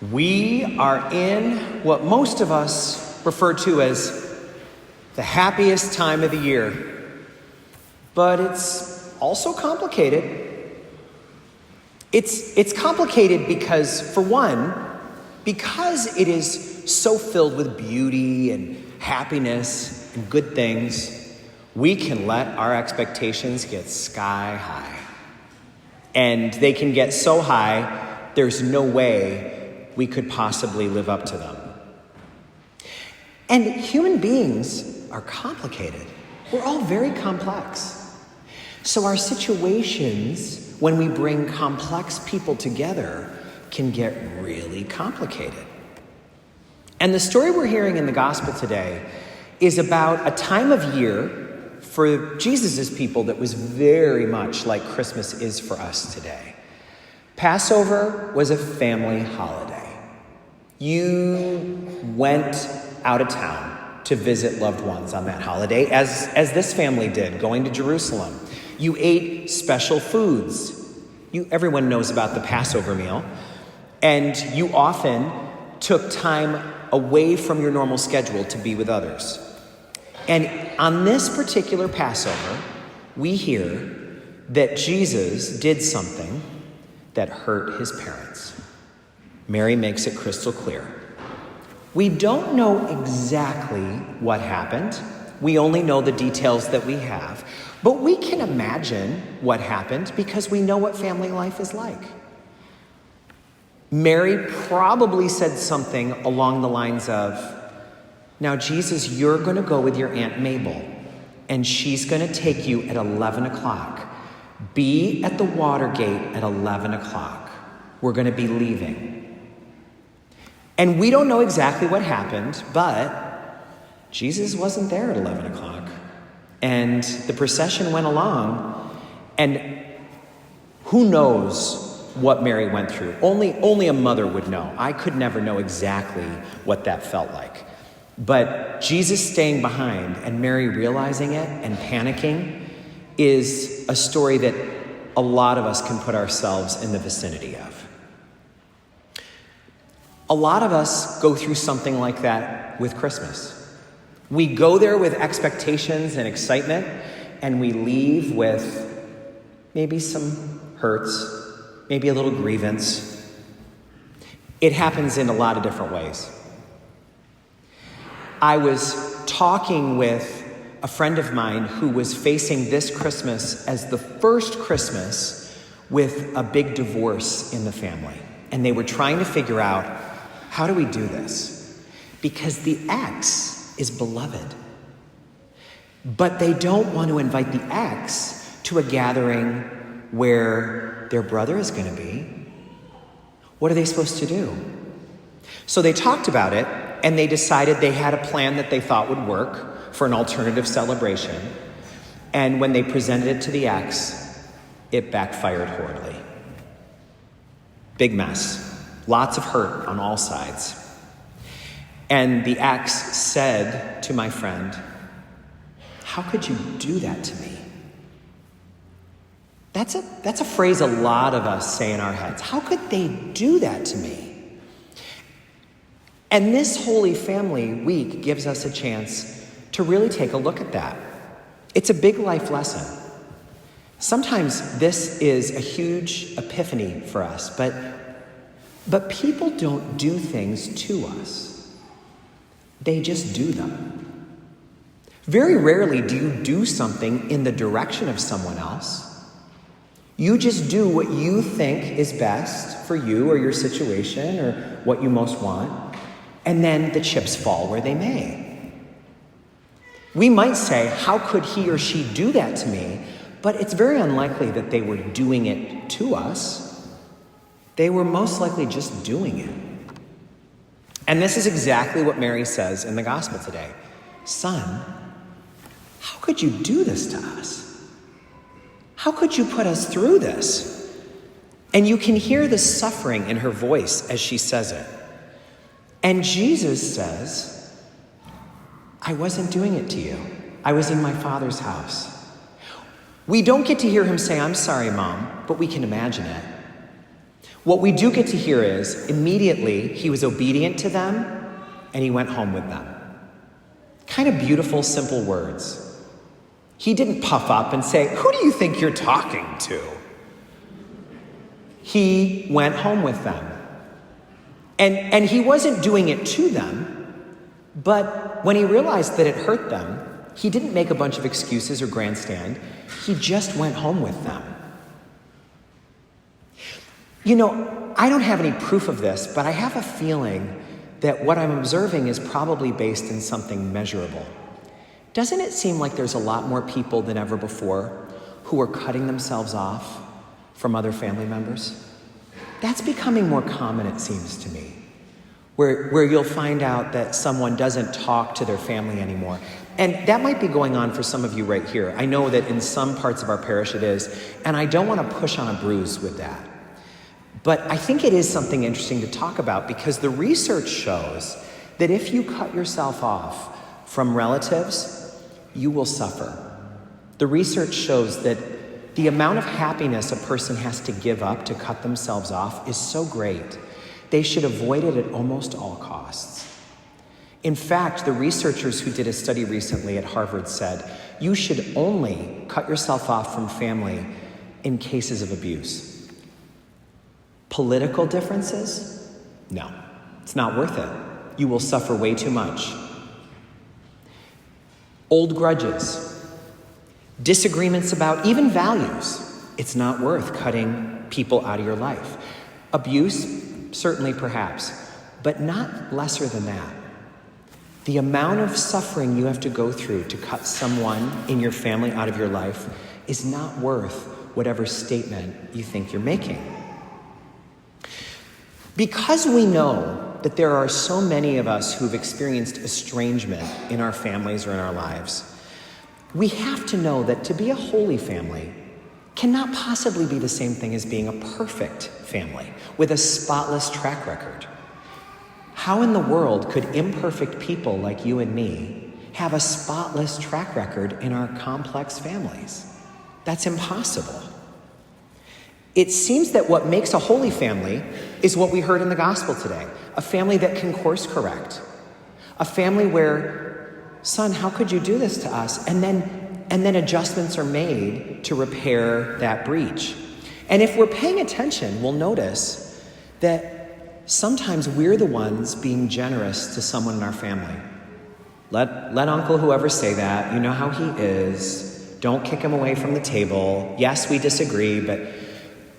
We are in what most of us refer to as the happiest time of the year, but it's also complicated. It's complicated because, for one, because it is so filled with beauty and happiness and good things, we can let our expectations get sky high. And they can get so high, there's no way we could possibly live up to them. And human beings are complicated. We're all very complex. So our situations, when we bring complex people together, can get really complicated. And the story we're hearing in the gospel today is about a time of year for Jesus' people that was very much like Christmas is for us today. Passover was a family holiday. You went out of town to visit loved ones on that holiday, as this family did, going to Jerusalem. You ate special foods. Everyone knows about the Passover meal. And you often took time away from your normal schedule to be with others. And on this particular Passover, we hear that Jesus did something that hurt his parents. Mary makes it crystal clear. We don't know exactly what happened. We only know the details that we have. But we can imagine what happened because we know what family life is like. Mary probably said something along the lines of, "Now, Jesus, you're going to go with your Aunt Mabel, and she's going to take you at 11 o'clock. Be at the water gate at 11 o'clock. We're going to be leaving." And we don't know exactly what happened, but Jesus wasn't there at 11 o'clock. And the procession went along, and who knows what Mary went through? Only a mother would know. I could never know exactly what that felt like. But Jesus staying behind and Mary realizing it and panicking is a story that a lot of us can put ourselves in the vicinity of. A lot of us go through something like that with Christmas. We go there with expectations and excitement, and we leave with maybe some hurts, maybe a little grievance. It happens in a lot of different ways. I was talking with a friend of mine who was facing this Christmas as the first Christmas with a big divorce in the family. And they were trying to figure out, how do we do this? Because the ex is beloved. But they don't want to invite the ex to a gathering where their brother is going to be. What are they supposed to do? So they talked about it, and they decided they had a plan that they thought would work for an alternative celebration. And when they presented it to the ex, it backfired horribly. Big mess. Lots of hurt on all sides. And the ex said to my friend, "How could you do that to me?" That's a phrase a lot of us say in our heads. How could they do that to me? And this Holy Family Week gives us a chance to really take a look at that. It's a big life lesson. Sometimes this is a huge epiphany for us, but people don't do things to us. They just do them. Very rarely do you do something in the direction of someone else. You just do what you think is best for you or your situation or what you most want, and then the chips fall where they may. We might say, how could he or she do that to me? But it's very unlikely that they were doing it to us. They were most likely just doing it. And this is exactly what Mary says in the gospel today. "Son, how could you do this to us? How could you put us through this?" And you can hear the suffering in her voice as she says it. And Jesus says, "I wasn't doing it to you. I was in my Father's house." We don't get to hear him say, "I'm sorry, Mom," but we can imagine it. What we do get to hear is immediately he was obedient to them and he went home with them. Kind of beautiful, simple words. He didn't puff up and say, "Who do you think you're talking to?" He went home with them. And he wasn't doing it to them, but when he realized that it hurt them, he didn't make a bunch of excuses or grandstand. He just went home with them. You know, I don't have any proof of this, but I have a feeling that what I'm observing is probably based in something measurable. Doesn't it seem like there's a lot more people than ever before who are cutting themselves off from other family members? That's becoming more common, it seems to me, where you'll find out that someone doesn't talk to their family anymore. And that might be going on for some of you right here. I know that in some parts of our parish it is, and I don't want to push on a bruise with that. But I think it is something interesting to talk about because the research shows that if you cut yourself off from relatives, you will suffer. The research shows that the amount of happiness a person has to give up to cut themselves off is so great, they should avoid it at almost all costs. In fact, the researchers who did a study recently at Harvard said, you should only cut yourself off from family in cases of abuse. Political differences? No, it's not worth it. You will suffer way too much. Old grudges, disagreements about even values. It's not worth cutting people out of your life. Abuse, certainly perhaps, but not lesser than that. The amount of suffering you have to go through to cut someone in your family out of your life is not worth whatever statement you think you're making. Because we know that there are so many of us who've experienced estrangement in our families or in our lives, we have to know that to be a holy family cannot possibly be the same thing as being a perfect family with a spotless track record. How in the world could imperfect people like you and me have a spotless track record in our complex families? That's impossible. It seems that what makes a holy family is what we heard in the gospel today, a family that can course correct, a family where, son, how could you do this to us? And then adjustments are made to repair that breach. And if we're paying attention, we'll notice that sometimes we're the ones being generous to someone in our family. Let Uncle whoever say that. You know how he is. Don't kick him away from the table. Yes, we disagree, but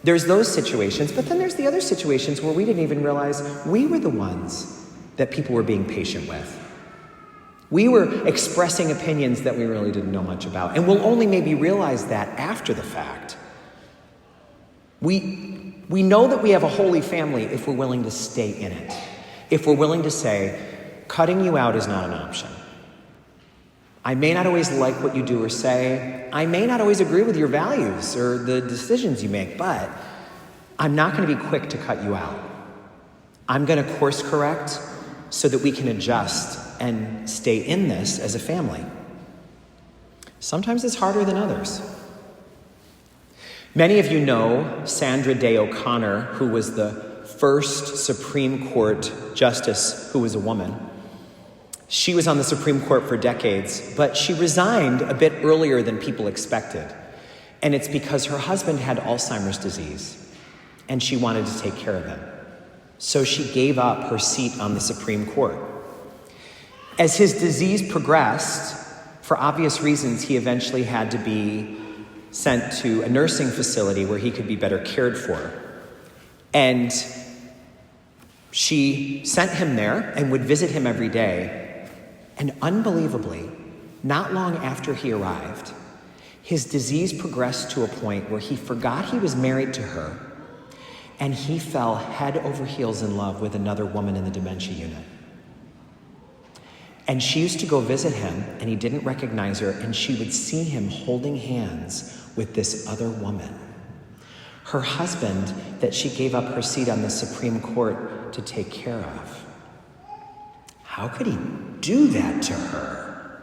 there's those situations. But then there's the other situations where we didn't even realize we were the ones that people were being patient with. We were expressing opinions that we really didn't know much about. And we'll only maybe realize that after the fact. We know that we have a holy family if we're willing to stay in it. If we're willing to say, cutting you out is not an option. I may not always like what you do or say. I may not always agree with your values or the decisions you make, but I'm not going to be quick to cut you out. I'm going to course correct so that we can adjust and stay in this as a family. Sometimes it's harder than others. Many of you know Sandra Day O'Connor, who was the first Supreme Court justice who was a woman. She was on the Supreme Court for decades, but she resigned a bit earlier than people expected. And it's because her husband had Alzheimer's disease, and she wanted to take care of him. So she gave up her seat on the Supreme Court. As his disease progressed, for obvious reasons, he eventually had to be sent to a nursing facility where he could be better cared for. And she sent him there and would visit him every day. And unbelievably, not long after he arrived, his disease progressed to a point where he forgot he was married to her, and he fell head over heels in love with another woman in the dementia unit. And she used to go visit him, and he didn't recognize her, and she would see him holding hands with this other woman. Her husband that she gave up her seat on the Supreme Court to take care of. How could he do that to her?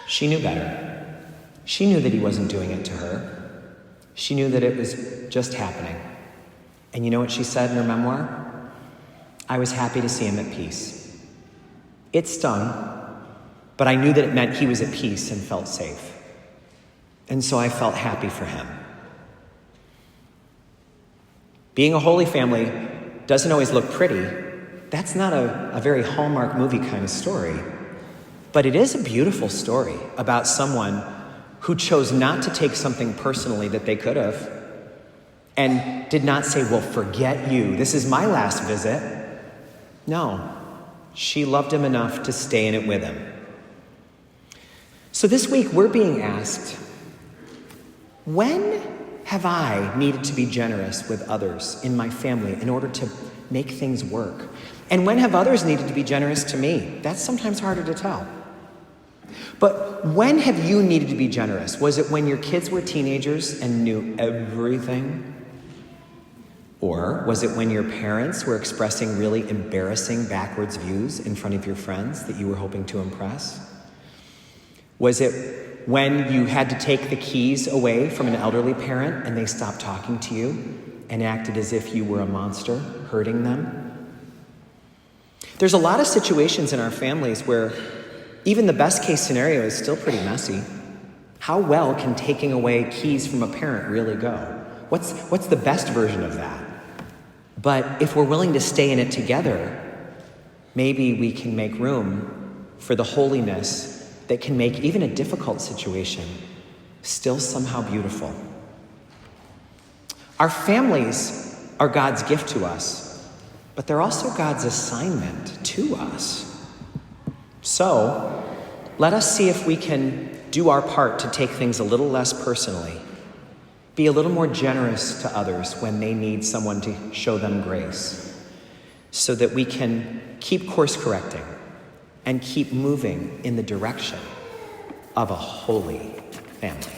She knew better. She knew that he wasn't doing it to her. She knew that it was just happening. And you know what she said in her memoir? I was happy to see him at peace. It stung, but I knew that it meant he was at peace and felt safe. And so I felt happy for him. Being a holy family doesn't always look pretty. That's not a very Hallmark movie kind of story. But it is a beautiful story about someone who chose not to take something personally that they could have and did not say, well, forget you. This is my last visit. No, she loved him enough to stay in it with him. So this week we're being asked, when have I needed to be generous with others in my family in order to make things work? And when have others needed to be generous to me? That's sometimes harder to tell. But when have you needed to be generous? Was it when your kids were teenagers and knew everything? Or was it when your parents were expressing really embarrassing backwards views in front of your friends that you were hoping to impress? Was it when you had to take the keys away from an elderly parent and they stopped talking to you and acted as if you were a monster, hurting them? There's a lot of situations in our families where even the best case scenario is still pretty messy. How well can taking away keys from a parent really go? What's the best version of that? But if we're willing to stay in it together, maybe we can make room for the holiness that can make even a difficult situation still somehow beautiful. Our families are God's gift to us, but they're also God's assignment to us. So, let us see if we can do our part to take things a little less personally, be a little more generous to others when they need someone to show them grace, so that we can keep course correcting and keep moving in the direction of a holy family.